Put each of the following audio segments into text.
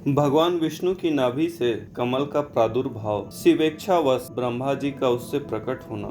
भगवान विष्णु की नाभि से कमल का प्रादुर्भाव, शिवेच्छावश ब्रह्मा जी का उससे प्रकट होना,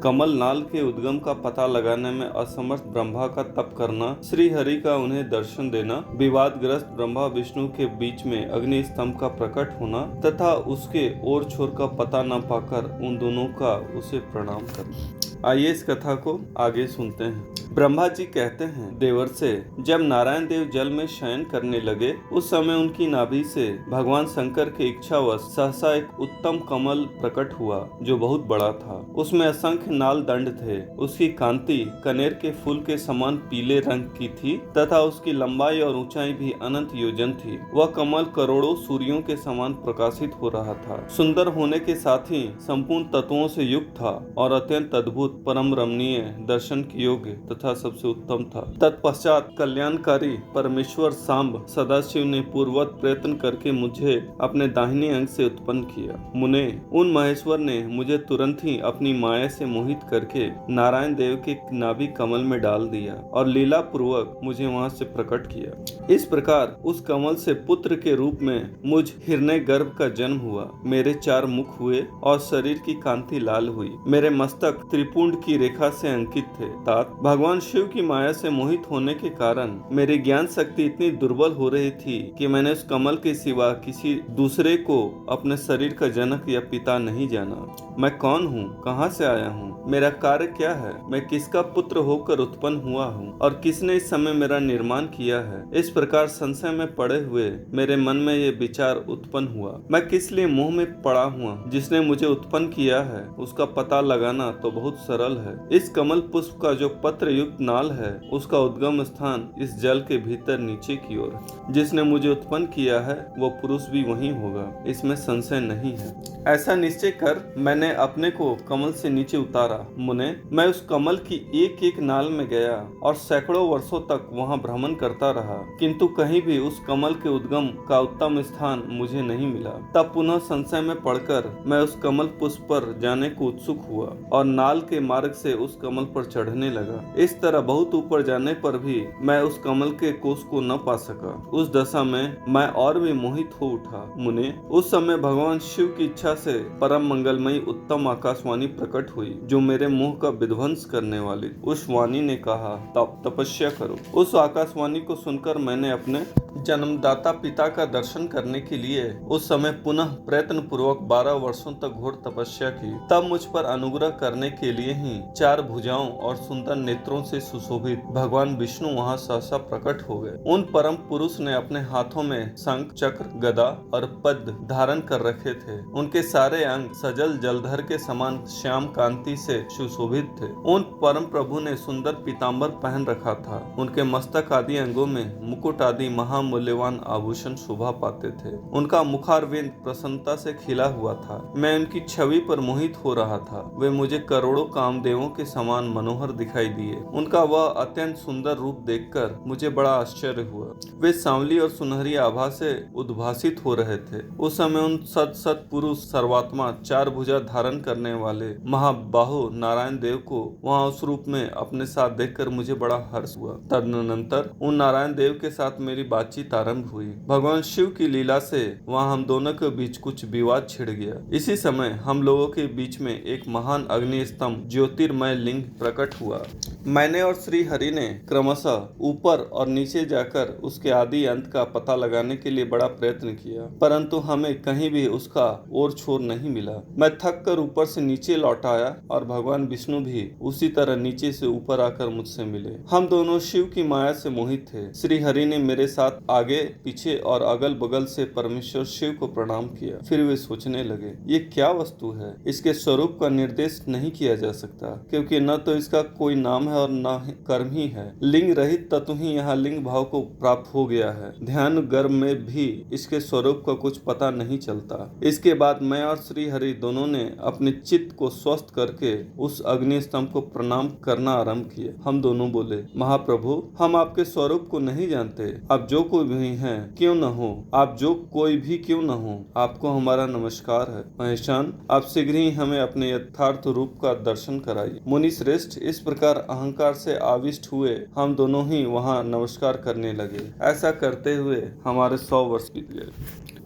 कमल नाल के उद्गम का पता लगाने में असमर्थ ब्रह्मा का तप करना, श्री हरि का उन्हें दर्शन देना, विवादग्रस्त ब्रह्मा विष्णु के बीच में अग्नि स्तंभ का प्रकट होना तथा उसके ओर छोर का पता न पाकर उन दोनों का उसे प्रणाम करना। आइए इस कथा को आगे सुनते हैं। ब्रह्मा जी कहते हैं, देवर से जब नारायण देव जल में शयन करने लगे उस समय उनकी नाभि से भगवान शंकर के इच्छावश सहसा एक उत्तम कमल प्रकट हुआ जो बहुत बड़ा था। उसमें असंख्य नाल दंड थे। उसकी कांति कनेर के फूल के समान पीले रंग की थी तथा उसकी लंबाई और ऊंचाई भी अनंत योजन थी। वह कमल करोड़ों सूर्यों के समान प्रकाशित हो रहा था। सुंदर होने के साथ ही संपूर्ण तत्वों से युक्त था और अत्यंत अद्भुत, परम रमणीय, दर्शन के योग्य तथा सबसे उत्तम था। तत्पश्चात कल्याणकारी परमेश्वर सांब सदाशिव ने पूर्ववत प्रयत्न करके मुझे अपने दाहिने अंग से उत्पन्न किया। मुने, उन महेश्वर ने मुझे तुरंत ही अपनी माया से मोहित करके नारायण देव के नाभि कमल में डाल दिया और लीला पूर्वक मुझे वहां से प्रकट किया। इस प्रकार उस कमल से पुत्र के रूप में मुझ हिरण्य गर्भ का जन्म हुआ। मेरे 4 मुख हुए और शरीर की कांति लाल हुई। मेरे मस्तक त्रिपुंड की रेखा से अंकित थे। तात भगवान शिव की माया से मोहित होने के कारण मेरी ज्ञान शक्ति इतनी दुर्बल हो रही थी कि मैंने उस कमल के सिवा किसी दूसरे को अपने शरीर का जनक या पिता नहीं जाना। मैं कौन हूँ, कहाँ से आया हूँ, मेरा कार्य क्या है, मैं किसका पुत्र होकर उत्पन्न हुआ हूँ और किसने इस समय मेरा निर्माण किया है। इस प्रकार संशय में पड़े हुए मेरे मन में ये विचार उत्पन्न हुआ, मैं किस लिए मोह में पड़ा हुआ। जिसने मुझे उत्पन्न किया है उसका पता लगाना तो बहुत सरल है। इस कमल पुष्प का जो पत्र युक्त नाल है उसका उद्गम स्थान इस जल के भीतर नीचे की ओर है। जिसने मुझे उत्पन्न किया है वो पुरुष भी वही होगा, इसमें संशय नहीं है। ऐसा निश्चय कर मैंने अपने को कमल से नीचे उतारा। मुने, मैं उस कमल की एक एक नाल में गया और सैकड़ों वर्षों तक वहां भ्रमण करता रहा, किंतु कहीं भी उस कमल के उद्गम का उत्तम स्थान मुझे नहीं मिला। तब पुनः संशय में पड़कर मैं उस कमल पुष्प पर जाने को उत्सुक हुआ और नाल के मार्ग से उस कमल पर चढ़ने लगा। इस तरह बहुत ऊपर जाने पर भी मैं उस कमल के कोष को न पा सका। उस दशा में मैं और भी मोहित हो उठा। मुने, उस समय भगवान शिव की इच्छा से परम मंगलमयी उत्तम आकाशवाणी प्रकट हुई जो मेरे मोह का विध्वंस करने वाली। उस वाणी ने कहा, तपस्या करो। उस आकाशवाणी को सुनकर मैंने अपने जन्मदाता पिता का दर्शन करने के लिए उस समय पुनः प्रयत्न पूर्वक 12 वर्षों तक घोर तपस्या की। तब मुझ पर अनुग्रह करने के लिए ही 4 भुजाओं और सुंदर नेत्रों से सुशोभित भगवान विष्णु वहां सहसा प्रकट हो गए। उन परम पुरुष ने अपने हाथों में शंख, चक्र, गदा और पद्म धारण कर रखे थे। उनके सारे अंग सजल जलधर के समान श्याम कांति से सुशोभित थे। उन परम प्रभु ने सुंदर पीताम्बर पहन रखा था। उनके मस्तक आदि अंगों में मुकुट आदि महामूल्यवान आभूषण शोभा पाते थे। उनका मुखारविंद प्रसन्नता से खिला हुआ था। मैं उनकी छवि पर मोहित हो रहा था। वे मुझे करोड़ों कामदेवों के समान मनोहर दिखाई दिए। उनका वह अत्यंत सुंदर रूप देखकर मुझे बड़ा आश्चर्य हुआ। वे सांवली और सुनहरी आभा से उद्भासित हो रहे थे। उस समय उन सत पुरुष सर्वात्मा 4 भुजा धारण करने वाले महाबाहु नारायण देव को वहां उस रूप में अपने साथ देखकर मुझे बड़ा हर्ष हुआ। तदनंतर उन नारायण देव के साथ मेरी बातचीत आरंभ हुई। भगवान शिव की लीला से वहां हम दोनों के बीच कुछ विवाद छिड़ गया। इसी समय हम लोगों के बीच में एक महान अग्नि स्तंभ ज्योतिर्मय लिंग प्रकट हुआ। मैंने और श्री हरि ने क्रमशः ऊपर और नीचे जाकर उसके आदि अंत का पता लगाने के लिए बड़ा प्रयत्न किया, परंतु हमें कहीं भी उसका ओर छोर नहीं मिला। मैं थक कर ऊपर से नीचे लौट आया और भगवान विष्णु भी उसी तरह नीचे से ऊपर आकर मुझसे मिले। हम दोनों शिव की माया से मोहित थे। श्री हरि ने मेरे साथ आगे पीछे और अगल बगल से परमेश्वर शिव को प्रणाम किया। फिर वे सोचने लगे, ये क्या वस्तु है, इसके स्वरूप का निर्देश नहीं किया जा सकता, क्योंकि न तो इसका कोई नाम है और न कर्म ही है। लिंग रहित तत्व ही यहाँ लिंग भाव को प्राप्त हो गया है। ध्यान गर्भ में भी इसके स्वरूप का कुछ पता नहीं चलता। इसके बाद मैं और श्री हरि दोनों ने अपने चित्त को स्वस्थ करके उस अग्नि स्तंभ को प्रणाम करना आरंभ किया। हम दोनों बोले, महाप्रभु, हम आपके स्वरूप को नहीं जानते। आप जो कोई भी हैं क्यों न हो, आप जो कोई भी क्यों न हो, आपको हमारा नमस्कार है। महेशान, आप शीघ्र ही हमें अपने यथार्थ रूप का दर्शन कराइए। मुनि श्रेष्ठ, इस प्रकार अहंकार से आविष्ट हुए हम दोनों ही वहां नमस्कार करने लगे। ऐसा करते हुए हमारे 100 वर्ष बीत गए।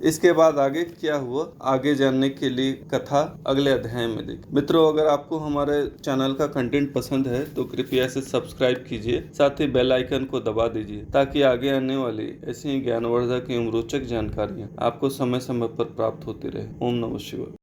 इसके बाद आगे क्या हुआ, आगे जानने के लिए कथा अगले अध्याय में देखें। मित्रों, अगर आपको हमारे चैनल का कंटेंट पसंद है तो कृपया इसे सब्सक्राइब कीजिए, साथ ही बेल आइकन को दबा दीजिए ताकि आगे आने वाली ऐसी ही ज्ञानवर्धक एवं रोचक जानकारियां आपको समय समय पर प्राप्त होती रहे। ओम नमः शिवाय।